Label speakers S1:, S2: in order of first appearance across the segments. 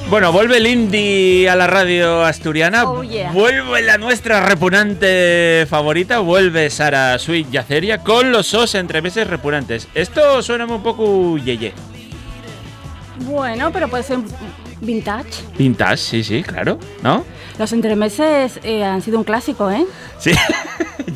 S1: Bueno, vuelve el indie a la radio asturiana.
S2: Oh, yeah.
S1: Vuelve la nuestra repugnante favorita. Vuelve Sara Sweet Yaceria con los sos entremeses repugnantes. Esto suena un poco yeye.
S2: Bueno, pero puede ser vintage.
S1: Vintage, sí, claro, ¿no?
S2: Los entremeses han sido un clásico, ¿eh?
S1: Sí.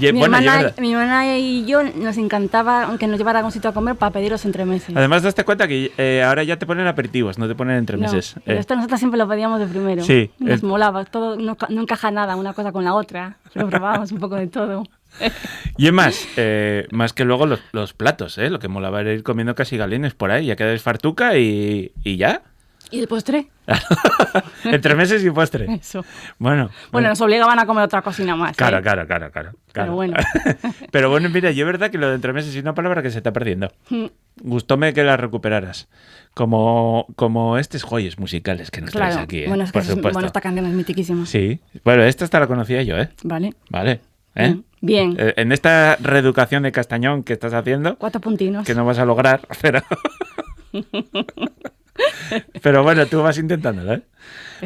S2: Mi hermana y yo nos encantaba que nos llevara a algún sitio a comer para pedir los entremeses.
S1: Además, daste cuenta que ahora ya te ponen aperitivos, no te ponen entremeses.
S2: No, pero esto nosotros siempre lo pedíamos de primero.
S1: Sí.
S2: Nos molaba, todo no encaja nada una cosa con la otra. Lo probábamos un poco de todo.
S1: Y es más que luego los platos, ¿eh? Lo que molaba era ir comiendo casi galines por ahí, ya quedáis fartuca y ya.
S2: ¿Y el postre?
S1: Entremeses y postre.
S2: Eso.
S1: Bueno,
S2: nos obligaban a comer otra cocina más.
S1: Claro.
S2: Pero bueno.
S1: Pero bueno, mira, yo es verdad que lo de entremeses es una palabra que se está perdiendo. Gustóme que la recuperaras. Como estos joyas musicales que nos traes aquí, ¿eh?
S2: Bueno, es que esta canción es mitiquísima.
S1: Sí. Bueno, esta hasta la conocía yo, ¿eh?
S2: Vale.
S1: ¿Eh?
S2: Bien.
S1: En esta reeducación de Castañón que estás haciendo...
S2: 4 puntinos.
S1: Que no vas a lograr, pero bueno, tú vas intentándolo, ¿eh?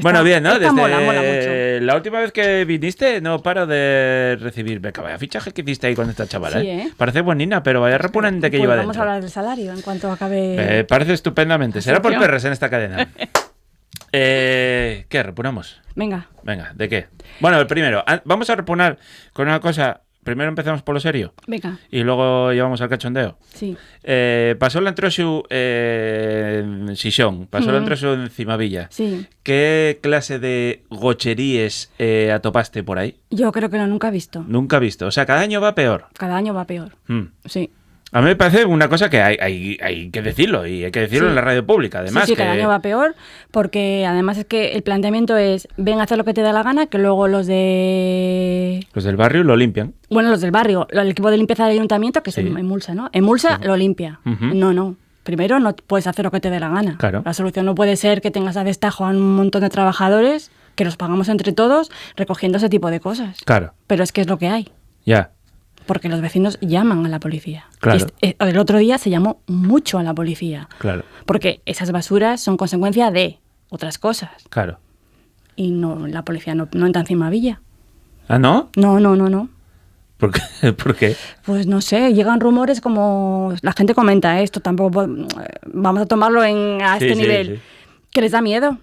S1: Bueno, bien, ¿no? Desde
S2: mola mucho.
S1: La última vez que viniste no paro de recibir beca. Vaya fichaje que hiciste ahí con esta chavala,
S2: sí,
S1: ¿eh? Parece buenina, pero vaya repugnante que lleva dentro.
S2: Vamos a hablar del salario en cuanto acabe...
S1: Parece estupendamente. Será por perres en esta cadena. ¿Qué? ¿Repunamos?
S2: Venga,
S1: ¿de qué? Bueno, el primero. Vamos a repunar con una cosa... Primero empezamos por lo serio.
S2: Venga.
S1: Y luego llevamos al cachondeo.
S2: Sí.
S1: Pasó la entrosu en Sison, pasó la entrosu en Cimavilla.
S2: Sí.
S1: ¿Qué clase de gocheríes atopaste por ahí?
S2: Yo creo que nunca he visto.
S1: Nunca he visto. O sea, cada año va peor.
S2: Cada año va peor. Sí.
S1: A mí me parece una cosa que hay que decirlo, y hay que decirlo en la radio pública, además.
S2: Sí, cada año va peor, porque además es que el planteamiento es, ven a hacer lo que te da la gana, que luego los del
S1: barrio lo limpian.
S2: Bueno, los del barrio, el equipo de limpieza del ayuntamiento, que es Emulsa, ¿no? Emulsa lo limpia. No. Primero no puedes hacer lo que te dé la gana.
S1: Claro.
S2: La solución no puede ser que tengas a destajo a un montón de trabajadores, que los pagamos entre todos, recogiendo ese tipo de cosas.
S1: Claro.
S2: Pero es que es lo que hay.
S1: Ya.
S2: Porque los vecinos llaman a la policía.
S1: Claro.
S2: El otro día se llamó mucho a la policía.
S1: Claro.
S2: Porque esas basuras son consecuencia de otras cosas.
S1: Claro.
S2: Y no, la policía no entra encima Villa.
S1: ¿Ah, no?
S2: No.
S1: ¿Por qué? ¿Por qué?
S2: Pues no sé, llegan rumores como... La gente comenta esto, tampoco vamos a tomarlo a este nivel.
S1: Sí.
S2: Que les da miedo.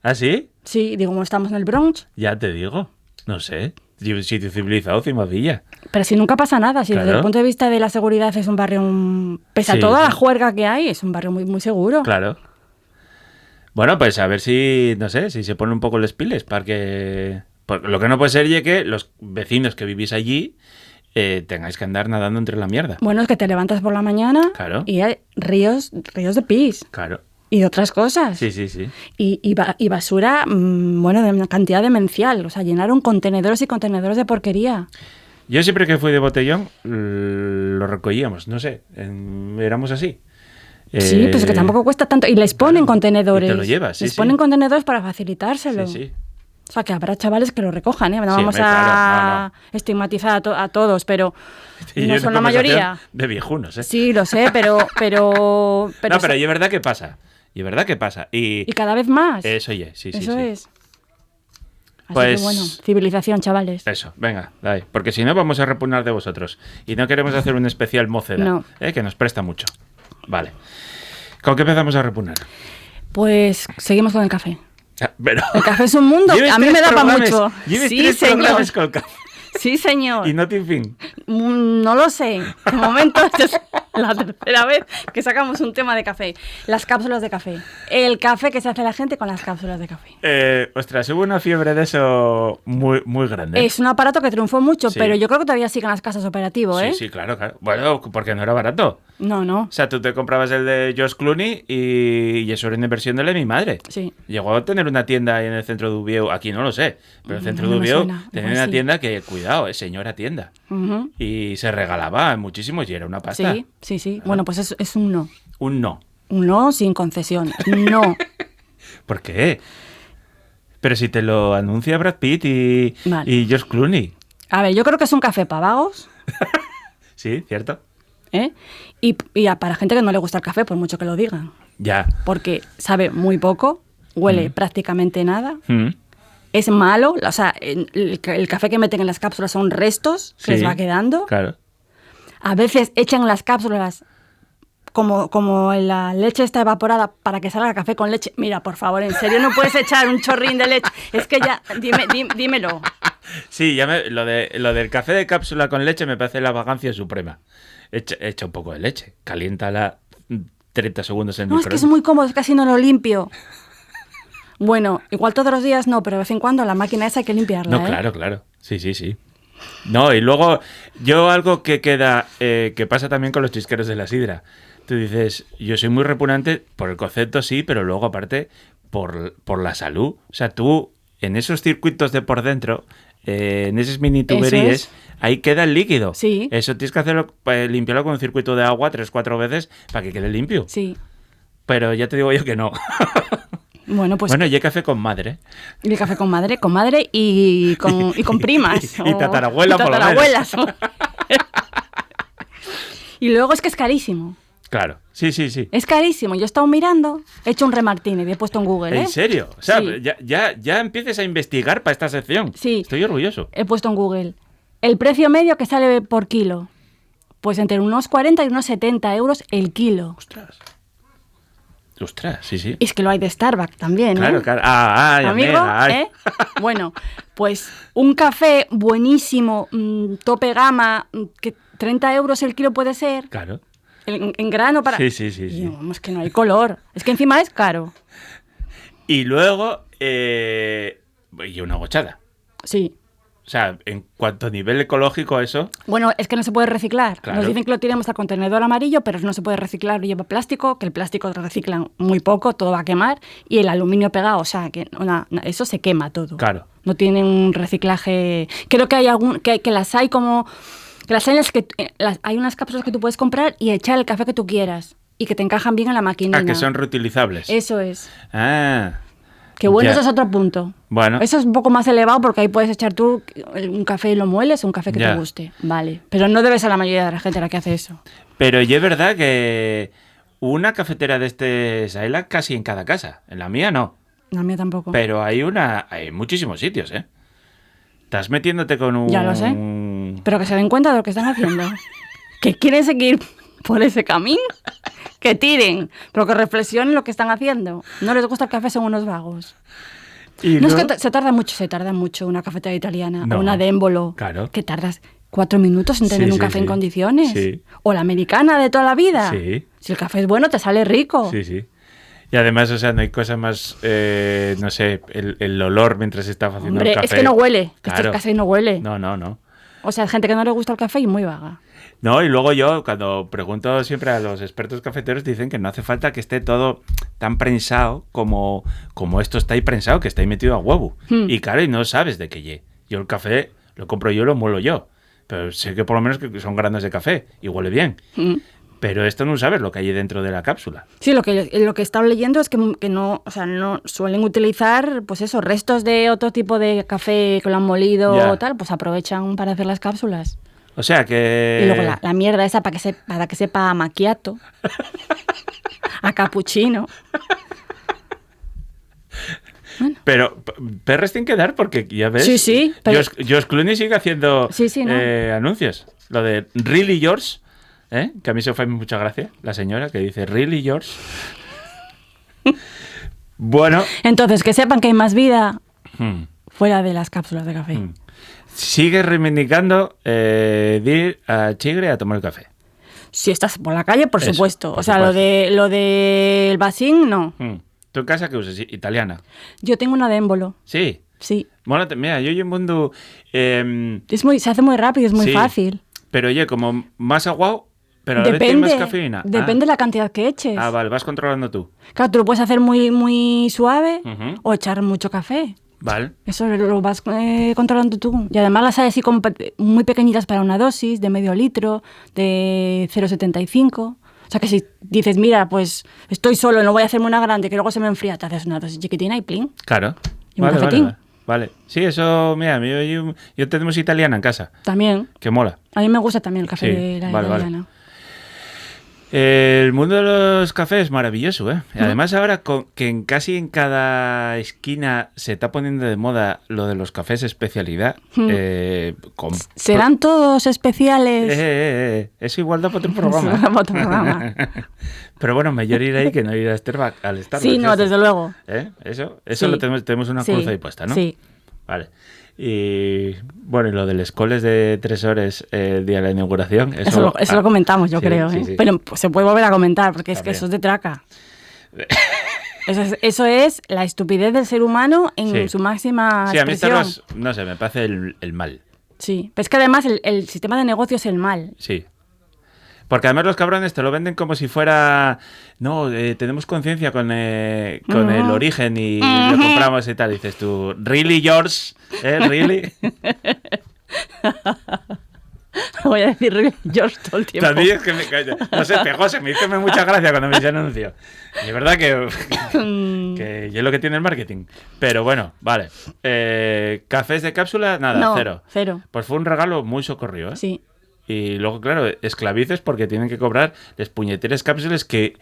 S1: ¿Ah, sí?
S2: Sí, digo, como estamos en el Bronx.
S1: Ya te digo. No sé. Sitio civilizado, Cimavilla.
S2: Pero si nunca pasa nada, si desde el punto de vista de la seguridad es un barrio, pese a toda la juerga que hay, es un barrio muy, muy seguro.
S1: Claro. Bueno, pues a ver si, no sé, si se pone un poco los piles para que... Porque lo que no puede ser es que los vecinos que vivís allí tengáis que andar nadando entre la mierda.
S2: Bueno, es que te levantas por la mañana y hay ríos de pis.
S1: Claro.
S2: Y de otras cosas.
S1: Sí.
S2: Y basura, de una cantidad demencial. O sea, llenaron contenedores y contenedores de porquería.
S1: Yo siempre que fui de botellón lo recogíamos, no sé, éramos así.
S2: Sí, pues que tampoco cuesta tanto. Y les ponen contenedores.
S1: Y te lo llevas,
S2: Les ponen contenedores para facilitárselo.
S1: Sí.
S2: O sea, que habrá chavales que lo recojan, ¿eh? No vamos
S1: a
S2: estigmatizar a todos, pero no son la mayoría.
S1: De viejunos, ¿eh?
S2: Sí, lo sé, pero...
S1: No, pero es verdad que pasa. Y
S2: cada vez más.
S1: Eso sí.
S2: Eso es. Así
S1: pues,
S2: que bueno, civilización, chavales.
S1: Eso, venga, dale. Porque si no vamos a repugnar de vosotros. Y no queremos hacer un especial moceda, que nos presta mucho. Vale. ¿Con qué empezamos a repugnar?
S2: Pues seguimos con el café.
S1: Pero...
S2: El café es un mundo. A mí me da para mucho.
S1: Sí, señor. Con café.
S2: Sí, señor.
S1: ¿Y no tiene fin?
S2: No lo sé. De momento, esta es la tercera vez que sacamos un tema de café. Las cápsulas de café. El café que se hace la gente con las cápsulas de café.
S1: Ostras, hubo una fiebre de eso muy, muy grande.
S2: Es un aparato que triunfó mucho, pero yo creo que todavía siguen las casas operativas, ¿eh?
S1: Sí, claro. Bueno, porque no era barato.
S2: No.
S1: O sea, tú te comprabas el de George Clooney y eso era una inversión de mi madre.
S2: Sí.
S1: Llegó a tener una tienda en el centro de Ubieu, aquí no lo sé, pero el centro de Ubieu tenía una tienda que, cuidado, señora tienda. Y se regalaba muchísimos y era una pasta.
S2: Sí. Bueno, pues es un no.
S1: Un no.
S2: Un no sin concesión. No.
S1: ¿Por qué? Pero si te lo anuncia Brad Pitt y George Clooney.
S2: A ver, yo creo que es un café para vagos.
S1: Sí, cierto.
S2: Y para gente que no le gusta el café, por mucho que lo digan.
S1: Ya.
S2: Porque sabe muy poco. huele prácticamente nada. Es malo, o sea, el café que meten en las cápsulas son restos que les va quedando.
S1: Claro.
S2: A veces echan las cápsulas como la leche está evaporada para que salga café con leche. Mira, por favor, en serio, no puedes echar un chorrín de leche. Es que ya, dímelo.
S1: Sí, lo del café de cápsula con leche me parece la vagancia suprema. Echa un poco de leche, caliéntala 30 segundos en el
S2: No,
S1: microondas.
S2: es que es muy cómodo, casi no lo limpio. Bueno, igual todos los días no, pero de vez en cuando la máquina esa hay que limpiarla.
S1: No, claro. Sí. No, y luego algo que queda, que pasa también con los chisqueros de la sidra. Tú dices, yo soy muy repugnante por el concepto, sí, pero luego aparte por la salud. O sea, tú en esos circuitos de por dentro, en esas mini tuberías, ahí queda el líquido.
S2: Sí.
S1: Eso tienes que hacerlo, limpiarlo con un circuito de agua 3-4 veces para que quede limpio.
S2: Sí.
S1: Pero ya te digo yo que no.
S2: Bueno, pues...
S1: Bueno, y hay café con madre.
S2: Y el café con madre y con primas.
S1: Y tatarabuelas, por lo
S2: tatarabuelas. Y luego es que es carísimo.
S1: Claro, sí.
S2: Es carísimo. Yo he estado mirando, he hecho un remartini y he puesto en Google.
S1: ¿En serio? O sea,
S2: Sí.
S1: ya empieces a investigar para esta sección.
S2: Sí.
S1: Estoy orgulloso.
S2: He puesto en Google. El precio medio que sale por kilo. Pues entre unos 40 y unos 70 euros el kilo.
S1: Ostras, sí.
S2: Y es que lo hay de Starbucks también,
S1: Claro.
S2: Amigo,
S1: Amiga,
S2: ¿eh? Bueno, pues un café buenísimo, tope gama, que 30 euros el kilo puede ser.
S1: Claro.
S2: En grano para...
S1: Sí.
S2: Y no, es que no hay color. Es que encima es caro.
S1: Y luego, y una gochada.
S2: Sí.
S1: O sea, en cuanto a nivel ecológico, eso...
S2: Bueno, es que no se puede reciclar.
S1: Claro.
S2: Nos dicen que lo tiremos al contenedor amarillo, pero no se puede reciclar, lleva plástico, que el plástico lo reciclan muy poco, todo va a quemar, y el aluminio pegado, o sea, que eso se quema todo.
S1: Claro.
S2: No tiene un reciclaje... Creo que hay que las hay como... Que las hay en las que... hay unas cápsulas que tú puedes comprar y echar el café que tú quieras, y que te encajan bien en la maquinina.
S1: Que son reutilizables.
S2: Eso es.
S1: Ah...
S2: Que bueno,
S1: Ya.
S2: eso es otro punto.
S1: Bueno.
S2: Eso es un poco más elevado porque ahí puedes echar tú un café y lo mueles o un café que
S1: Ya.
S2: te guste. Vale. Pero no debe ser la mayoría de la gente la que hace eso.
S1: Pero y es verdad que una cafetera de hay casi en cada casa. En la mía no.
S2: No, a mí tampoco.
S1: Pero hay muchísimos sitios, ¿eh? Estás metiéndote con un...
S2: Ya lo sé. Pero que se den cuenta de lo que están haciendo. Que quieren seguir por ese camino. Que tiren, pero que reflexionen lo que están haciendo. No les gusta el café, son unos vagos.
S1: Y
S2: No,
S1: no-
S2: es que se tarda mucho una cafetera italiana
S1: No.
S2: o una de émbolo.
S1: Claro.
S2: Que tardas 4 minutos en tener
S1: Sí,
S2: un
S1: sí,
S2: café en
S1: sí.
S2: condiciones.
S1: Sí.
S2: O la americana de toda la vida.
S1: Sí.
S2: Si el café es bueno, te sale rico.
S1: Sí. Y además, o sea, no hay cosa más, no sé, el olor mientras se está haciendo
S2: Hombre,
S1: el café.
S2: es que no huele.
S1: Claro.
S2: Esto casi no huele.
S1: No.
S2: O sea, hay gente que no le gusta el café y muy vaga.
S1: No, y luego yo, cuando pregunto siempre a los expertos cafeteros, dicen que no hace falta que esté todo tan prensado como esto está ahí prensado, que está ahí metido a huevo. Y claro, y no sabes de qué lle. Yo el café lo compro yo, lo muelo yo. Pero sé que por lo menos que son granos de café y huele bien. Pero esto no sabes lo que hay dentro de la cápsula.
S2: Sí, lo que he estado leyendo es que no, o sea, no suelen utilizar, pues eso, restos de otro tipo de café que lo han molido
S1: Ya.
S2: o tal, pues aprovechan para hacer las cápsulas.
S1: O sea que...
S2: Y luego la mierda esa para que sepa a macchiato, a cappuccino.
S1: Pero perres tienen que dar porque ya ves.
S2: Sí, pero-
S1: George Clooney sigue haciendo
S2: Sí, ¿no?
S1: anuncios. Lo de Really Yours, que a mí se fue mucha gracia, la señora que dice Really Yours. Bueno,
S2: Entonces, que sepan que hay más vida
S1: hmm,
S2: fuera de las cápsulas de café.
S1: sigue reivindicando de ir a Chigre a tomar el café.
S2: Si estás por la calle, por
S1: Eso,
S2: supuesto.
S1: por
S2: O sea,
S1: supuesto.
S2: lo del basín, no.
S1: ¿Tú en casa qué usas? ¿Italiana?
S2: Yo tengo una de émbolo,
S1: Sí.
S2: sí.
S1: Bueno, mira, yo en mundo...
S2: Se hace muy rápido, es muy
S1: sí,
S2: fácil.
S1: Pero oye, como más aguao, pero a la vez tiene más cafeína.
S2: Depende de la cantidad que eches.
S1: Vale, vas controlando tú.
S2: Claro, tú lo puedes hacer muy, muy suave
S1: Ujú.
S2: o echar mucho café.
S1: Vale.
S2: Eso lo vas controlando tú. Y además las hay así como muy pequeñitas para una dosis, de medio litro, de 0,75. O sea que si dices, mira, pues estoy solo, no voy a hacerme una grande, que luego se me enfría, te haces una dosis chiquitina y plin.
S1: Claro.
S2: ¿Y un cafetín?
S1: Vale. Sí, eso, mira, yo tenemos italiana en casa,
S2: También.
S1: que mola.
S2: A mí me gusta también el café
S1: Sí,
S2: de la
S1: vale.
S2: italiana.
S1: El mundo de los cafés es maravilloso, ¿eh? Además ahora que casi en cada esquina se está poniendo de moda lo de los cafés especialidad.
S2: ¿Serán todos especiales?
S1: Es igualdad para otro programa.
S2: Para otro programa.
S1: Pero bueno, mejor ir ahí que no ir al Starbucks.
S2: Sí, no, desde luego.
S1: Eso
S2: Sí.
S1: lo tenemos una cruz ahí puesta, ¿no?
S2: Sí.
S1: Vale. Y bueno, y lo del escoles de 3 horas el día de la inauguración.
S2: Eso lo comentamos, yo
S1: sí,
S2: creo.
S1: sí,
S2: ¿eh?
S1: sí.
S2: Pero pues, se puede volver a comentar, porque es que
S1: También.
S2: eso es de traca. Eso es la estupidez del ser humano en
S1: Sí.
S2: su máxima
S1: Sí, a mí
S2: expresión.
S1: Starbucks, no sé, me parece el mal.
S2: Sí, pero es que además el sistema de negocio es el mal.
S1: Sí. Porque además los cabrones te lo venden como si fuera... No, tenemos conciencia con el origen y lo compramos y tal. Dices tú, ¿really yours? ¿Really?
S2: Voy a decir really George todo el tiempo.
S1: También es que me calla. No sé, José, me hizo mucha gracia cuando me hice anuncio. Y es verdad que es lo que tiene el marketing. Pero bueno, vale. Cafés de cápsula, nada,
S2: No,
S1: cero.
S2: cero.
S1: Pues fue un regalo muy socorrido, ¿eh?
S2: Sí.
S1: Y luego, claro, esclavices porque tienen que cobrar las puñeteras cápsulas que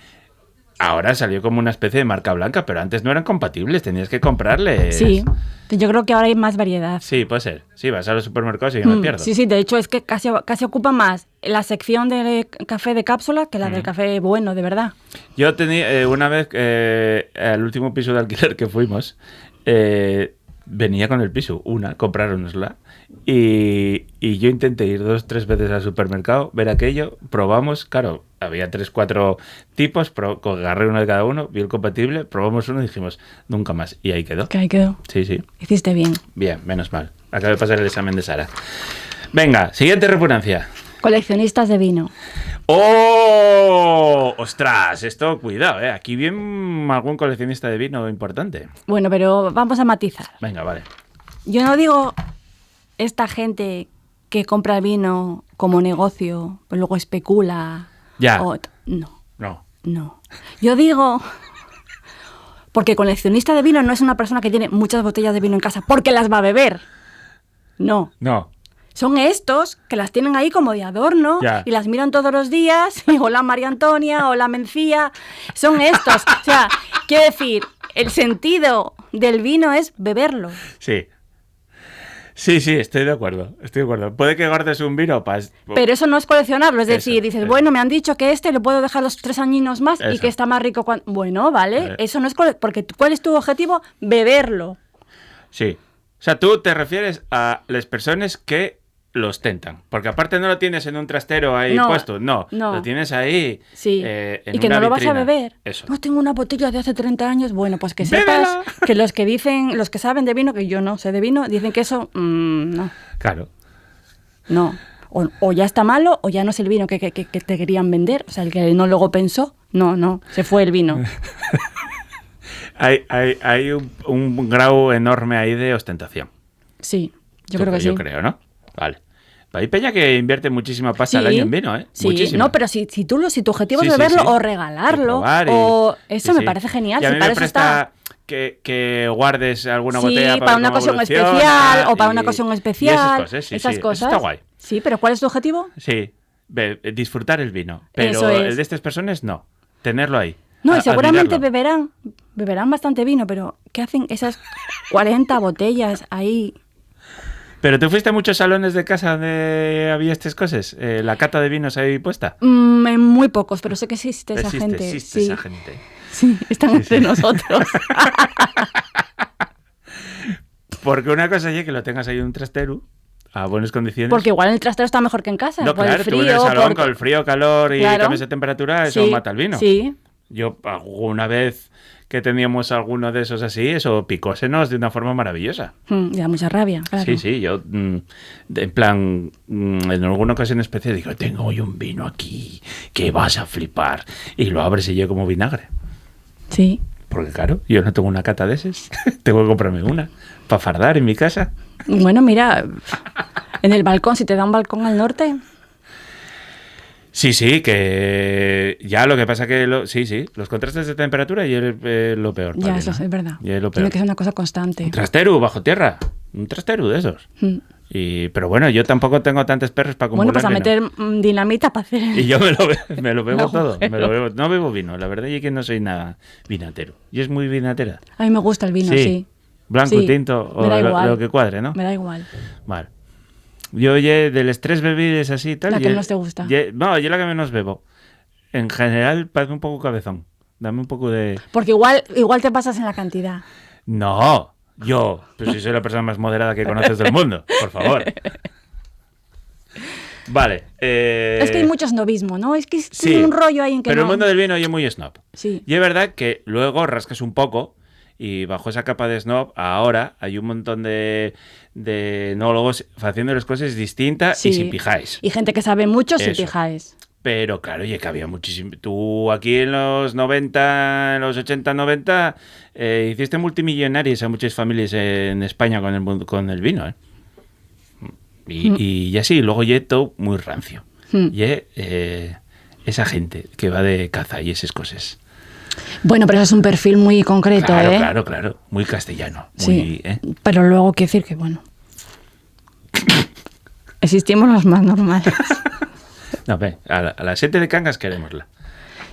S1: ahora salió como una especie de marca blanca, pero antes no eran compatibles, tenías que comprarles.
S2: Sí. Yo creo que ahora hay más variedad.
S1: Sí, puede ser. Sí, vas a los supermercados y yo me pierdo.
S2: Sí, de hecho es que casi ocupa más la sección de café de cápsula que la del café bueno, de verdad.
S1: Yo tenía una vez, al último piso de alquiler que fuimos, venía con el piso, compráronsla. Y yo intenté ir 2-3 veces al supermercado, ver aquello, probamos, claro, había 3-4 tipos, agarré uno de cada uno, vi el compatible, probamos uno y dijimos, nunca más. Y ahí quedó.
S2: Que ahí quedó.
S1: Sí.
S2: Hiciste bien.
S1: Bien, menos mal. Acabo de pasar el examen de Sara. Venga, siguiente repugnancia.
S2: Coleccionistas de vino.
S1: ¡Oh! ¡Ostras! Esto, cuidado, ¿eh? Aquí viene algún coleccionista de vino importante.
S2: Bueno, pero vamos a matizar.
S1: Venga, vale.
S2: Yo no digo esta gente que compra el vino como negocio, pues luego especula.
S1: Ya.
S2: No. Yo digo... Porque coleccionista de vino no es una persona que tiene muchas botellas de vino en casa porque las va a beber. No. Son estos que las tienen ahí como de adorno y las miran todos los días. Y hola María Antonia, hola Mencía. Son estos. O sea, quiero decir, el sentido del vino es beberlo.
S1: Sí. Sí, estoy de acuerdo. Puede que guardes un vino para...
S2: Pero eso no es coleccionarlo. Es decir, dices, bueno, me han dicho que lo puedo dejar los 3 añinos más y que está más rico cuando... Bueno, vale. Eso no es porque ¿cuál es tu objetivo? Beberlo.
S1: Sí. O sea, tú te refieres a las personas que lo ostentan. Porque aparte no lo tienes en un trastero ahí puesto. No. Lo tienes ahí.
S2: Sí.
S1: En
S2: y que
S1: una
S2: no lo
S1: vitrina.
S2: vas a beber.
S1: Eso.
S2: No, tengo una botella de hace 30 años. Bueno, pues que sepas que los que saben de vino, que yo no sé de vino, dicen que eso, no.
S1: Claro.
S2: No. O ya está malo, o ya no es el vino que te querían vender. O sea, el que no luego pensó, no, se fue el vino.
S1: Hay un grado enorme ahí de ostentación.
S2: Sí, yo creo que sí.
S1: Yo creo, ¿no? Vale. Hay peña que invierte muchísima pasta al año en vino, ¿eh?
S2: Sí,
S1: muchísima.
S2: no, pero si tu objetivo es beberlo o regalarlo, o eso me parece genial.
S1: Y a mí
S2: para
S1: me
S2: eso
S1: presta que guardes alguna botella
S2: para una ocasión especial o para una ocasión especial.
S1: Esas cosas. Eso está guay.
S2: Sí, pero ¿cuál es tu objetivo?
S1: Sí, disfrutar el vino. Pero
S2: eso es.
S1: el de estas personas no. Tenerlo ahí.
S2: No, y seguramente beberán bastante vino, pero ¿qué hacen esas 40 botellas ahí?
S1: ¿Pero tú fuiste a muchos salones de casa donde había estas cosas? ¿La cata de vinos ahí puesta?
S2: En muy pocos, pero sé que existe esa gente.
S1: Existe esa gente.
S2: Sí, están entre nosotros.
S1: Porque una cosa es que lo tengas ahí en un trastero a buenas condiciones.
S2: Porque igual el trastero está mejor que en casa.
S1: No,
S2: por
S1: claro,
S2: el frío,
S1: tú en el salón con el frío, calor y cambios de temperatura, eso mata el vino.
S2: Sí.
S1: Yo alguna vez que teníamos alguno de esos así, eso picósenos de una forma maravillosa.
S2: Y da mucha rabia, claro.
S1: Sí, yo en plan, en alguna ocasión especial digo, tengo hoy un vino aquí que vas a flipar. Y lo abres y yo como vinagre.
S2: Sí.
S1: Porque claro, yo no tengo una cata de esas. Tengo que comprarme una para fardar en mi casa.
S2: Bueno, mira, en el balcón, si te da un balcón al norte...
S1: Sí, que ya lo que pasa que los contrastes de temperatura y es lo peor.
S2: Ya, eso es verdad.
S1: Y es lo peor.
S2: Tiene que ser una cosa constante.
S1: Un trastero bajo tierra. Un trastero de esos. Pero bueno, yo tampoco tengo tantos perros para acumular
S2: Bueno, pues a
S1: vino.
S2: meter dinamita para hacer...
S1: Y yo me lo bebo
S2: No,
S1: todo.
S2: pero-
S1: Me lo bebo. No bebo vino, la verdad es que no soy nada vinatero. Y es muy vinatera.
S2: A mí me gusta el vino, sí.
S1: Blanco y
S2: Sí,
S1: tinto,
S2: me
S1: o
S2: da igual.
S1: lo que cuadre, ¿no?
S2: Me da igual.
S1: Vale. Yo, oye, del estrés bebidas así y tal.
S2: La que menos te gusta.
S1: No, yo la que menos bebo. En general, parece un poco cabezón. Dame un poco de.
S2: Porque igual te pasas en la cantidad.
S1: No, yo. Pues si soy la persona más moderada que conoces del mundo, por favor. Vale.
S2: Es que hay mucho snobismo, ¿no? Es que es
S1: Sí,
S2: un rollo ahí en que
S1: pero el
S2: no...
S1: mundo del vino es muy snob.
S2: Sí.
S1: Y es verdad que luego rascas un poco y bajo esa capa de snob ahora hay un montón de enólogos haciendo las cosas distintas
S2: Sí.
S1: y sin pijáis.
S2: Y gente que sabe mucho sin
S1: Eso.
S2: pijáis.
S1: Pero claro, oye, que había muchísimo. Tú aquí en los 90, en los 80, 90, hiciste multimillonarios a muchas familias en España con el vino, ¿eh? Y así, luego ya todo muy rancio. Y esa gente que va de caza y esas cosas.
S2: Bueno, pero eso es un perfil muy concreto,
S1: Claro,
S2: ¿eh?
S1: claro. Muy castellano. Muy,
S2: Sí. Pero luego quiero decir que, bueno... Existimos los más normales.
S1: No, ve, a la gente de Cangas querémosla.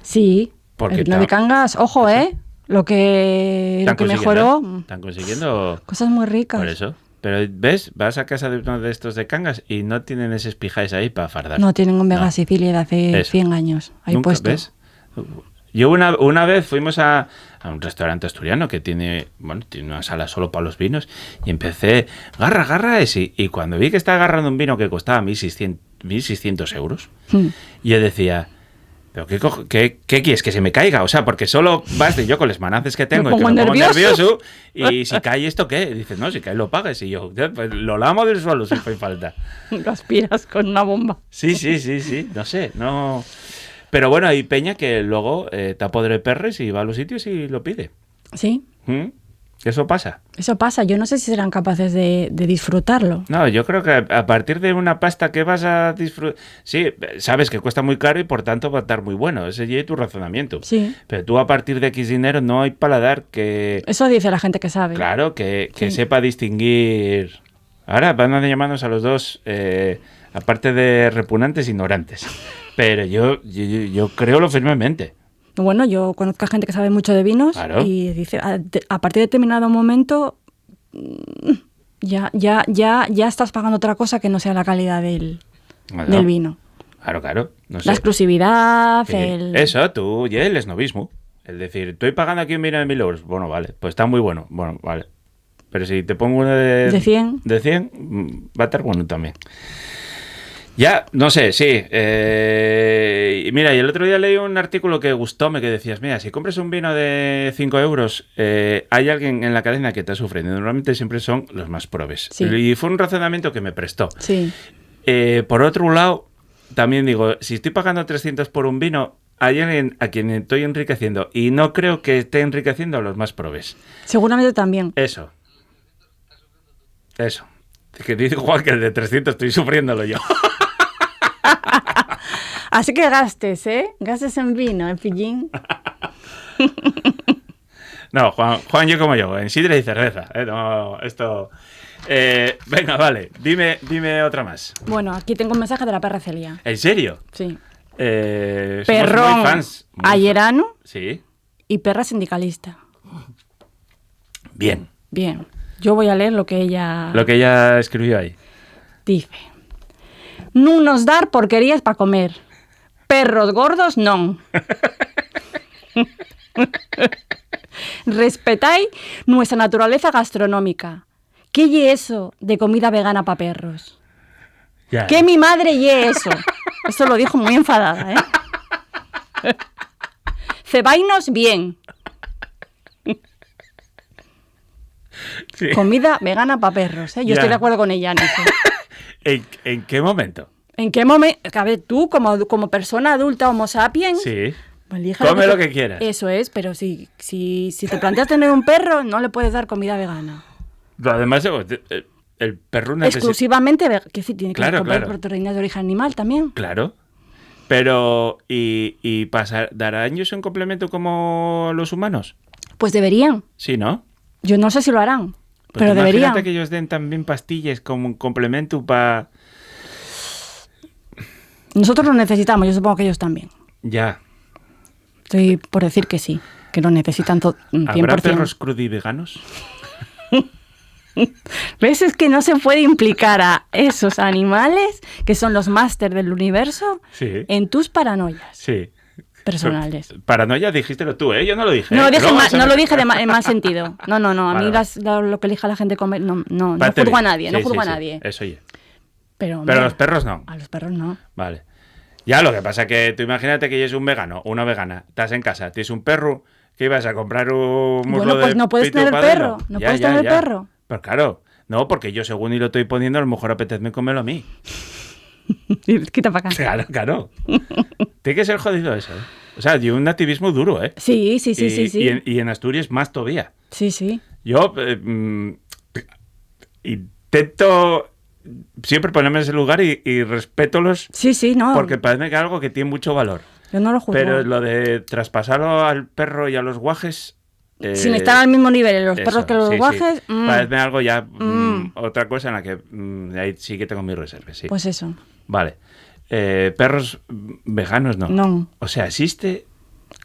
S2: Sí.
S1: Porque
S2: El vino de Cangas, ojo, ¿eh? Lo que mejoró...
S1: Están consiguiendo...
S2: Cosas muy ricas.
S1: Por eso. Pero, ¿ves? Vas a casa de uno de estos de Cangas y no tienen esos pijáis ahí para fardar.
S2: No, tienen un Vega
S1: No.
S2: Sicilia de hace
S1: Eso.
S2: 100 años. Ahí
S1: Nunca,
S2: puesto.
S1: ¿ves? Yo una vez fuimos a un restaurante asturiano que tiene una sala solo para los vinos y empecé, garra ese. Y cuando vi que estaba agarrando un vino que costaba 1.600 euros, yo decía... ¿Pero qué quieres? ¿Que se me caiga? O sea, porque solo vas de yo con los manaces que tengo
S2: Me
S1: y que
S2: pongo
S1: me pongo
S2: nervioso.
S1: nervioso. Y si cae esto, ¿qué? Dices, no, si cae lo pagues. Y yo, pues, lo lamo del suelo si hace falta.
S2: Lo aspiras con una bomba.
S1: Sí. No sé, no... Pero bueno, hay peña que luego está podre de perres y va a los sitios y lo pide.
S2: Sí,
S1: Eso pasa.
S2: eso pasa. Yo no sé si serán capaces de disfrutarlo.
S1: No, yo creo que a partir de una pasta que vas a disfrutar... Sí, sabes que cuesta muy caro y por tanto va a estar muy bueno. Ese es tu razonamiento.
S2: Sí.
S1: Pero tú a partir de X dinero no hay paladar que...
S2: Eso dice la gente que sabe.
S1: Claro, que
S2: Sí.
S1: sepa distinguir... Ahora van a llamarnos a los dos, aparte de repugnantes, ignorantes. Pero yo creo firmemente.
S2: Bueno, yo conozco a gente que sabe mucho de vinos
S1: Claro.
S2: y dice, a partir de determinado momento ya estás pagando otra cosa que no sea la calidad del vino.
S1: Claro. No sé.
S2: La exclusividad,
S1: Eso, tú y el esnovismo. Es decir, estoy pagando aquí un vino de 1.000 euros. Bueno, vale, pues está muy bueno. Bueno, vale. Pero si te pongo uno
S2: De 100.
S1: De 100, va a estar bueno también. Ya, no sé, sí. Y mira, y el otro día leí un artículo que gustóme, que decías, mira, si compras un vino de 5 euros, hay alguien en la cadena que está sufriendo. Normalmente siempre son los más probes.
S2: Sí.
S1: Y fue un razonamiento que me prestó.
S2: Sí.
S1: Por otro lado, también digo, si estoy pagando 300 por un vino, hay alguien a quien estoy enriqueciendo. Y no creo que esté enriqueciendo a los más probes.
S2: Seguramente también.
S1: Eso. Que dice Juan que el de 300 estoy sufriéndolo yo.
S2: Así que gastes, ¿eh? Gastes en vino, en pillín.
S1: No, Juan, yo como yo, en sidra y cerveza. No, esto... venga, vale, dime otra más.
S2: Bueno, aquí tengo un mensaje de la perra Celia.
S1: ¿En serio?
S2: Sí.
S1: Somos
S2: Perrón
S1: muy fans.
S2: ayerano
S1: Sí,
S2: y perra sindicalista.
S1: bien.
S2: Bien. Yo voy a leer lo que ella
S1: Lo que ella escribió ahí.
S2: dice. No nos dar porquerías para comer. Perros gordos, non. Respetáis nuestra naturaleza gastronómica. ¿Qué ye eso de comida vegana para perros?
S1: Ya.
S2: ¿Qué mi madre ye eso? Esto lo dijo muy enfadada, ¿eh? Cebainos bien.
S1: Sí.
S2: Comida vegana para perros, ¿eh? Yo
S1: Ya.
S2: estoy de acuerdo con ella en eso.
S1: ¿En qué momento?
S2: ¿En qué momento? A ver, tú, como persona adulta homo sapiens,
S1: Sí.
S2: elige
S1: Come lo
S2: te-
S1: que quieras.
S2: Eso es, pero si te planteas tener un perro, no le puedes dar comida vegana.
S1: Además, el perro necesita...
S2: Exclusivamente vegana. Que sí, tiene que
S1: Claro,
S2: comer
S1: claro.
S2: proteínas de origen animal también.
S1: Claro. Pero, ¿y darán ellos un complemento como los humanos?
S2: Pues deberían.
S1: Sí, ¿no?
S2: Yo no sé si lo harán.
S1: Pues
S2: Pero
S1: imagínate
S2: debería.
S1: que ellos den también pastillas como un complemento para...
S2: Nosotros lo necesitamos, yo supongo que ellos también.
S1: Ya.
S2: Estoy por decir que sí, que lo necesitan 100%.
S1: ¿Habrá perros crudiveganos?
S2: ¿Ves? Es que no se puede implicar a esos animales, que son los máster del universo,
S1: Sí.
S2: en tus paranoias
S1: Sí.
S2: personales.
S1: Paranoia dijistelo tú, ¿eh? Yo no lo dije.
S2: No,
S1: ¿eh?
S2: dije
S1: Luego
S2: ma-
S1: eso
S2: no
S1: me-
S2: lo dije en más sentido. No. A
S1: Vale,
S2: mí
S1: vale.
S2: lo que elija la gente comer, no
S1: Pártele.
S2: juzgo a nadie, no
S1: Sí,
S2: juzgo
S1: sí,
S2: a
S1: sí.
S2: nadie.
S1: Eso oye.
S2: Pero, hombre,
S1: Pero los perros no.
S2: a los perros no.
S1: Vale. Ya, lo que pasa que tú imagínate que eres un vegano o una vegana, estás en casa, tienes un perro, que ibas a comprar un muslo
S2: Bueno, pues
S1: de
S2: no puedes
S1: pitu
S2: tener
S1: para
S2: perro,
S1: darlo.
S2: no puedes tener perro.
S1: Pero claro, no, porque yo según y lo estoy poniendo, a lo mejor apetece comerlo a mí.
S2: Quita para acá.
S1: Claro, claro. Tiene que ser jodido eso, ¿eh? O sea, yo un nativismo duro, ¿eh?
S2: Sí.
S1: Y en Asturias más todavía.
S2: Sí.
S1: Yo intento siempre ponerme en ese lugar y respétolos
S2: Sí, no.
S1: porque parece que es algo que tiene mucho valor.
S2: Yo no lo juzgo.
S1: Pero lo de traspasarlo al perro y a los guajes...
S2: Sin estar al mismo nivel los
S1: eso,
S2: perros que los
S1: sí,
S2: guajes,
S1: sí. Parece algo ya... otra cosa en la que ahí sí que tengo mis reservas, sí.
S2: pues eso.
S1: Vale. Perros veganos no.
S2: No.
S1: O sea, existe...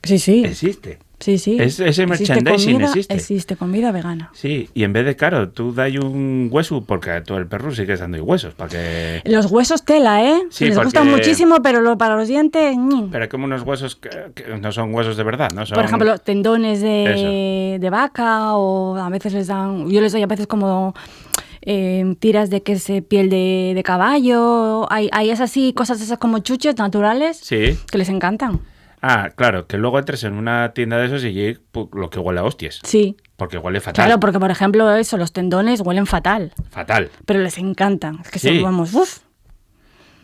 S2: Sí.
S1: Existe.
S2: Sí.
S1: Ese
S2: Existe
S1: merchandising
S2: comida,
S1: existe.
S2: Existe comida vegana.
S1: Sí, y en vez de, claro, tú das un hueso, porque tú el perro sigues dando huesos, para que...
S2: Los huesos tela, ¿eh?
S1: Sí,
S2: Les
S1: porque-
S2: gustan muchísimo, pero para los dientes... ñin.
S1: Pero hay como unos huesos que no son huesos de verdad, ¿no? Son...
S2: Por ejemplo, los tendones de vaca, o a veces les dan... Yo les doy a veces como tiras de que es piel de caballo. Hay esas así, cosas esas como chuches naturales
S1: Sí.
S2: que les encantan.
S1: Ah, claro, que luego entres en una tienda de esos y llegue, lo que huele a hostias.
S2: Sí.
S1: Porque huele fatal.
S2: Claro, porque por ejemplo eso, los tendones huelen fatal,
S1: Fatal.
S2: pero les encantan. Es que
S1: Sí.
S2: vamos, uff.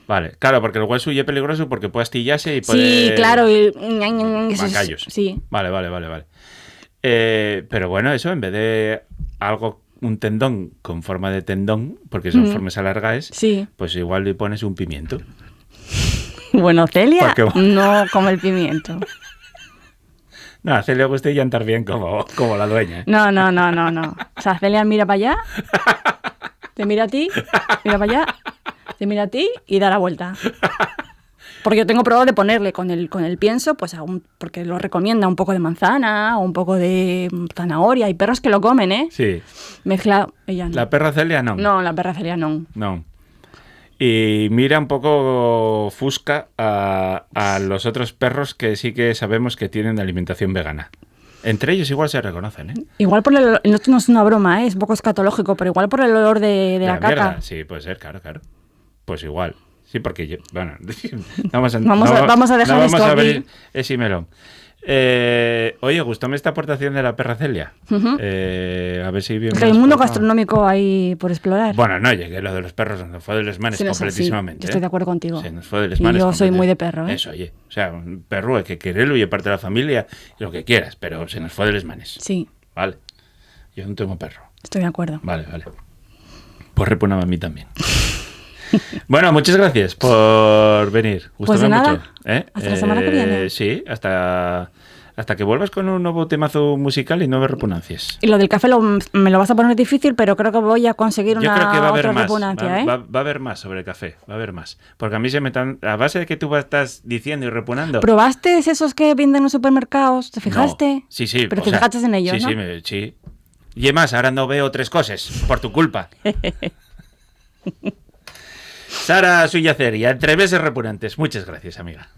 S1: Vale, claro, porque el hueso ya es peligroso porque puede astillarse y puede...
S2: Sí, claro. Eso es-
S1: Macayos.
S2: Sí.
S1: Vale. Pero bueno, eso en vez de un tendón con forma de tendón, porque son formas alargadas,
S2: Sí.
S1: pues igual le pones un pimiento.
S2: Bueno, Celia
S1: Porque-
S2: no come el pimiento.
S1: No, a Celia le gusta llantar bien como la dueña. ¿eh?
S2: No. O sea, Celia mira para allá, te mira a ti, mira para allá, te mira a ti y da la vuelta. Porque yo tengo probado de ponerle con el pienso, pues porque lo recomienda un poco de manzana o un poco de zanahoria. Hay perros que lo comen, ¿eh?
S1: Sí.
S2: Mezcla, ella no.
S1: La perra Celia no.
S2: No, la perra Celia no.
S1: No. Y mira un poco fusca a los otros perros que sí que sabemos que tienen alimentación vegana. Entre ellos igual se reconocen, ¿eh?
S2: Igual por el olor, no es una broma, ¿eh? Es un poco escatológico, pero igual por el olor de la caca.
S1: mierda. Sí, puede ser, claro. Pues igual. Sí, porque yo... Bueno, vamos a
S2: dejar
S1: no
S2: esto
S1: vamos a
S2: aquí.
S1: abrir ese melón. Oye, gustóme esta aportación de la perra Celia. A ver si bien...
S2: Que hay un mundo gastronómico ahí por explorar.
S1: Bueno, no, llegué lo de los perros, se nos fue de los manes
S2: Sí, no,
S1: completísimamente.
S2: sí, yo estoy de acuerdo contigo.
S1: Se nos fue de los
S2: Y
S1: manes
S2: yo soy
S1: completísimamente.
S2: muy de perro, ¿eh?
S1: Eso, oye. O sea, un perro hay que quererlo y es parte de la familia, y lo que quieras, pero se nos fue de los manes.
S2: Sí,
S1: Vale. Yo no tengo perro.
S2: estoy de acuerdo.
S1: Vale. Pues repúname a mí también. Bueno, muchas gracias por venir.
S2: Pues
S1: Gustóme
S2: de nada.
S1: mucho, ¿eh?
S2: Hasta la semana que viene.
S1: Sí, hasta que vuelvas con un nuevo temazo musical y nuevas repugnancias.
S2: Y lo del café me lo vas a poner difícil, pero creo que voy a conseguir
S1: Yo creo que va a haber
S2: otra
S1: más.
S2: repugnancia, ¿eh?
S1: Va a haber más sobre el café. Va a haber más. Porque a mí se me están... A base de que tú estás diciendo y repugnando...
S2: ¿Probaste esos que venden en los supermercados? ¿Te fijaste?
S1: No. Sí.
S2: Pero
S1: o
S2: te
S1: sea,
S2: fijaste en ellos,
S1: sí,
S2: ¿no?
S1: Sí. Y además, ahora no veo tres cosas. Por tu culpa. Sara Suyacer y a Entremeses Repugnantes. Muchas gracias, amiga.